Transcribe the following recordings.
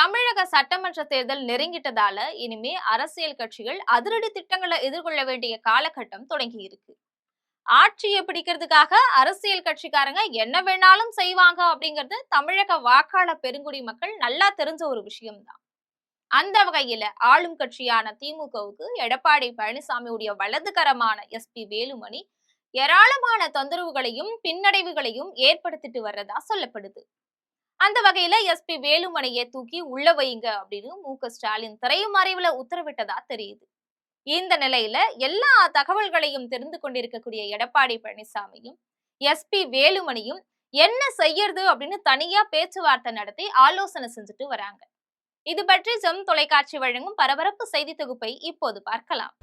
தமிழக சட்டமன்ற தேர்தல் நெருங்கிட்டதால இனிமே அரசியல் கட்சிகள் அதிரடி திட்டங்களை எதிர்கொள்ள வேண்டிய காலகட்டம் தொடங்கி இருக்கு. ஆட்சியை பிடிக்கிறதுக்காக அரசியல் கட்சிக்காரங்க என்ன வேணாலும் செய்வாங்க அப்படிங்கிறது தமிழக வாக்காளர் பெருங்குடி மக்கள் நல்லா தெரிஞ்ச ஒரு விஷயம்தான். அந்த வகையில ஆளும் கட்சியான திமுகவுக்கு எடப்பாடி பழனிசாமியுடைய வலதுகரமான எஸ்பி வேலுமணி ஏராளமான தொந்தரவுகளையும் பின்னடைவுகளையும் ஏற்படுத்திட்டு வர்றதா சொல்லப்படுது. அந்த வகையில எஸ்பி வேலுமணியை தூக்கி உள்ள வைங்க அப்படின்னு மு.க.ஸ்டாலின் திரைமறைவுல உத்தரவிட்டதா தெரியுது. இந்த நிலையில எல்லா தகவல்களையும் தெரிந்து கொண்டிருக்கக்கூடிய எடப்பாடி பழனிசாமியும் எஸ்பி வேலுமணியும் என்ன செய்யறது அப்படின்னு தனியா பேச்சுவார்த்தை நடத்தி ஆலோசனை செஞ்சுட்டு வராங்க. இது பற்றி ஜெம் தொலைக்காட்சி வழங்கும் பரபரப்பு செய்தி தொகுப்பை இப்போது பார்க்கலாம்.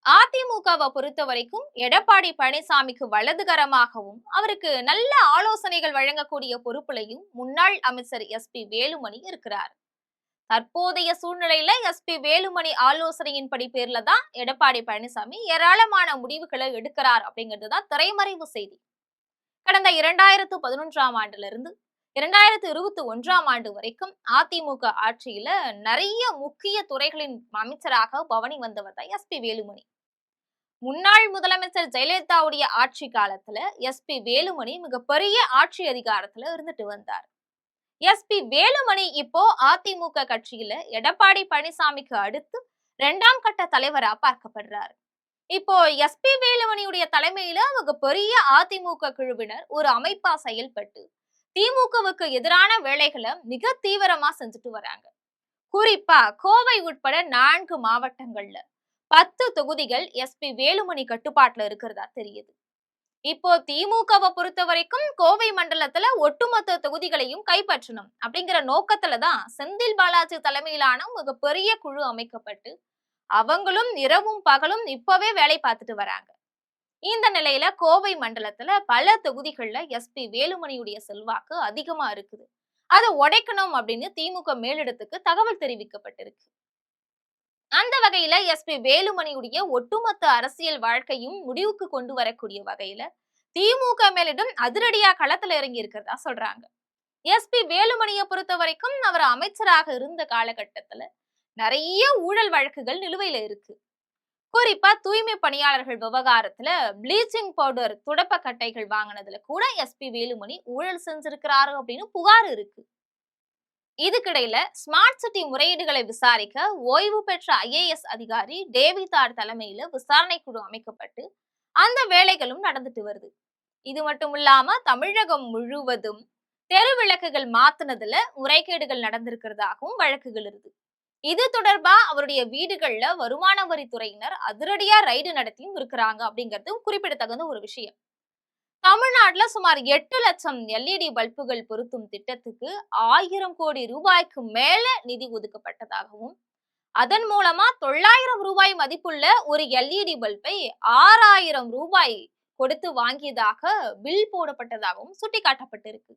அதிமுகவை பொறுத்த வரைக்கும் எடப்பாடி பழனிசாமிக்கு வலதுகரமாகவும் அவருக்கு நல்ல ஆலோசனைகள் வழங்கக்கூடிய பொறுப்புலையும் முன்னாள் அமைச்சர் எஸ்பி வேலுமணி இருக்கிறார். தற்போதைய சூழ்நிலையில எஸ்பி வேலுமணி ஆலோசனையின்படி பேர்ல தான் எடப்பாடி பழனிசாமி ஏராளமான முடிவுகளை எடுக்கிறார் அப்படிங்கிறதுதான் திரைமறைவு செய்தி. கடந்த 2011ஆம் ஆண்டுல இருந்து 2021ஆம் ஆண்டு வரைக்கும் அதிமுக ஆட்சியில நிறைய முக்கிய துறைகளின் அமைச்சராக பவனி வந்தவர் தான் எஸ்பி வேலுமணி. முன்னாள் முதலமைச்சர் ஜெயலலிதாவுடைய ஆட்சி காலத்துல எஸ்பி வேலுமணி மிகப்பெரிய ஆட்சி அதிகாரத்துல இருந்துட்டு வந்தார். எஸ்பி வேலுமணி இப்போ அதிமுக கட்சியில எடப்பாடி பழனிசாமிக்கு அடுத்து 2ஆம் கட்ட தலைவரா பார்க்கப்படுறாரு. இப்போ எஸ்பி வேலுமணியுடைய தலைமையில மிகப்பெரிய அதிமுக குழுவினர் ஒரு அமைப்பா செயல்பட்டு திமுகவுக்கு எதிரான வேலைகளை மிக தீவிரமா செஞ்சுட்டு வராங்க. குறிப்பா கோவை உட்பட 4 மாவட்டங்கள்ல 10 தொகுதிகள் எஸ்பி வேலுமணி கட்டுப்பாட்டுல இருக்கிறதா தெரியுது. இப்போ திமுகவை பொறுத்த வரைக்கும் கோவை மண்டலத்துல ஒட்டுமொத்த தொகுதிகளையும் கைப்பற்றணும் அப்படிங்கிற நோக்கத்துலதான் செந்தில் பாலாஜி தலைமையிலான மிகப்பெரிய குழு அமைக்கப்பட்டு அவங்களும் இரவும் பகலும் இப்பவே வேலை பார்த்துட்டு வராங்க. இந்த நிலையில கோவை மண்டலத்துல பல தொகுதிகள்ல எஸ்பி வேலுமணியுடைய செல்வாக்கு அதிகமா இருக்குது. அதை உடைக்கணும் அப்படின்னு திமுக மேலிடத்துக்கு தகவல் தெரிவிக்கப்பட்டிருக்கு. அந்த வகையில எஸ்பி வேலுமணியுடைய ஒட்டுமொத்த அரசியல் வாழ்க்கையும் முடிவுக்கு கொண்டு வரக்கூடிய வகையில திமுக மேலிடம் அதிரடியா களத்துல இறங்கி இருக்கிறதா சொல்றாங்க. எஸ்பி வேலுமணியை பொறுத்த வரைக்கும் அவர் அமைச்சராக இருந்த காலகட்டத்துல நிறைய ஊழல் வழக்குகள் நிலுவையில இருக்கு. குறிப்பா தூய்மை பணியாளர்கள் விவகாரத்துல ப்ளீச்சிங் பவுடர் துடப்ப கட்டைகள் வாங்கினதுல கூட எஸ்பி வேலுமணி ஊழல் செஞ்சிருக்கிறாரு அப்படின்னு புகார் இருக்கு. இதுக்கிடையில ஸ்மார்ட் சிட்டி முறையீடுகளை விசாரிக்க ஓய்வு பெற்ற IAS அதிகாரி டேவிதார் தலைமையில விசாரணை குழு அமைக்கப்பட்டு அந்த வேலைகளும் நடந்துட்டு வருது. இது மட்டும் இல்லாம தமிழகம் முழுவதும் தெரு விளக்குகள் மாத்தினதுல முறைகேடுகள் நடந்திருக்கிறதாகவும் வழக்குகள் இருக்கு. இது தொடர்பா அவருடைய வீடுகள்ல வருமான வரித்துறையினர் அதிரடியா ரைடு நடத்தியும் இருக்கிறாங்க அப்படிங்கிறது குறிப்பிடத்தகுந்த ஒரு விஷயம். தமிழ்நாட்டுல சுமார் 8 லட்சம் LED பல்புகள் பொருத்தும் திட்டத்துக்கு 1000 கோடி ரூபாய்க்கு மேல நிதி ஒதுக்கப்பட்டதாகவும் அதன் மூலமா 900 ரூபாய் மதிப்புள்ள ஒரு LED பல்பை 6000 ரூபாய் கொடுத்து வாங்கியதாக பில் போடப்பட்டதாகவும் சுட்டிக்காட்டப்பட்டிருக்கு.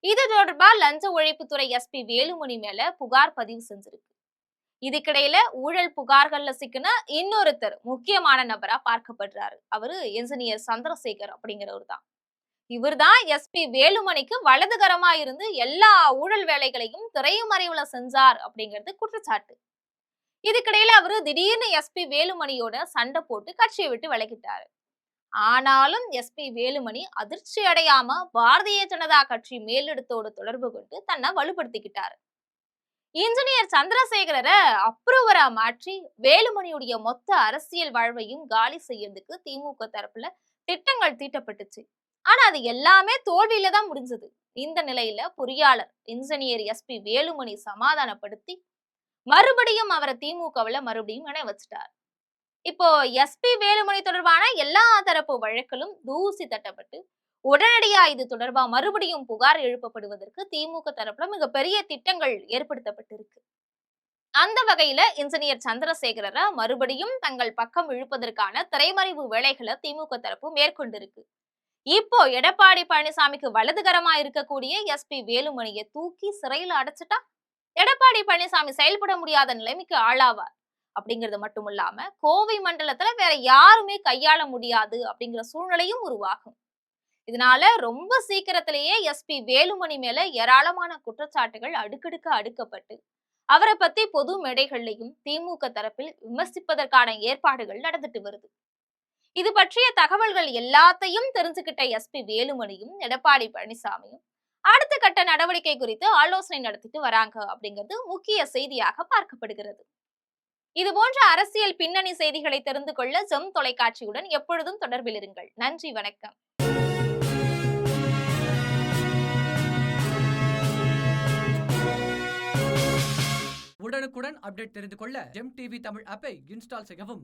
இது தொடர்பா லஞ்ச ஒழிப்புத்துறை எஸ்பி வேலுமணி மேல புகார் பதிவு செஞ்சிருக்கு. இதுக்கிடையில ஊழல் புகார்கள்ல சிக்கின இன்னொருத்தர் முக்கியமான நபரா பார்க்கப்படுறாரு. அவரு என்ஜினியர் சந்திரசேகர் அப்படிங்கிறவர் தான். இவர்தான் எஸ்பி வேலுமணிக்கு வலதுகரமா இருந்து எல்லா ஊழல் வேலைகளையும் திரைமறைவுல செஞ்சார் அப்படிங்கிறது குற்றச்சாட்டு. இதுக்கிடையில அவரு திடீர்னு எஸ்பி வேலுமணியோட சண்டை போட்டு கட்சியை விட்டு விலகிட்டாரு. ஆனாலும் எஸ்பி வேலுமணி அதிர்ச்சி அடையாம பாரதிய ஜனதா கட்சி மேலிடத்தோடு தொடர்பு கொண்டு தன்னை வலுப்படுத்திக்கிட்டாரு. இன்ஜினியர் சந்திரசேகரரை அப்ரூவரா மாற்றி வேலுமணியுடைய மொத்த அரசியல் வாழ்வையும் காலி செய்யறதுக்கு திமுக தரப்புல திட்டங்கள் தீட்டப்பட்டுச்சு. ஆனா அது எல்லாமே தோல்வியில தான் முடிஞ்சது. இந்த நிலையில பொறியாளர் இன்ஜினியர் எஸ்பி வேலுமணி சமாதானப்படுத்தி மறுபடியும் அவரை திமுகவுல மறுபடியும் இணை வச்சுட்டார். இப்போ எஸ்பி வேலுமணி தொடர்பான எல்லா தரப்பு வழக்கிலும் தூசி தட்டப்பட்டு உடனடியா இது தொடர்பா மறுபடியும் புகார் எழுப்பப்படுவதற்கு திமுக தரப்புல மிகப்பெரிய திட்டங்கள் ஏற்படுத்தப்பட்டிருக்கு. அந்த வகையில இன்ஜினியர் சந்திரசேகரரை மறுபடியும் தங்கள் பக்கம் இழுப்பதற்கான திரைமறைவு வேலைகளை திமுக தரப்பு மேற்கொண்டிருக்கு. இப்போ எடப்பாடி பழனிசாமிக்கு வலதுகரமா இருக்கக்கூடிய எஸ்பி வேலுமணியை தூக்கி சிறையில அடைச்சிட்டா எடப்பாடி பழனிசாமி செயல்பட முடியாத நிலைமைக்கு ஆளாவார். அப்படிங்கிறது மட்டும் இல்லாம கோவை மண்டலத்துல வேற யாருமே கையாள முடியாது அப்படிங்கிற சூழ்நிலையும் உருவாகும். இதனால ரொம்ப சீக்கிரத்திலேயே எஸ்பி வேலுமணி மேல ஏராளமான குற்றச்சாட்டுகள் அடுக்கடுக்க அடுக்கப்பட்டு அவரை பத்தி பொது மேடைகள்லையும் திமுக தரப்பில் விமர்சிப்பதற்கான ஏற்பாடுகள் நடந்துட்டு வருது. இது பற்றிய தகவல்கள் எல்லாத்தையும் தெரிஞ்சுக்கிட்ட எஸ்பி வேலுமணியும் எடப்பாடி பழனிசாமியும் அடுத்த கட்ட நடவடிக்கை குறித்து ஆலோசனை நடத்திட்டு வராங்க அப்படிங்கிறது முக்கிய செய்தியாக பார்க்கப்படுகிறது. இது போன்ற அரசியல் பின்னணி செய்திகளை தெரிந்து கொள்ள ஜெம் தொலைக்காட்சியுடன் எப்பொழுதும் தொடர்பில் இருங்கள். நன்றி, வணக்கம். உடனுக்குடன் அப்டேட் தெரிந்து கொள்ள ஜெம் டிவி தமிழ் ஆப்பை இன்ஸ்டால் செய்யவும்.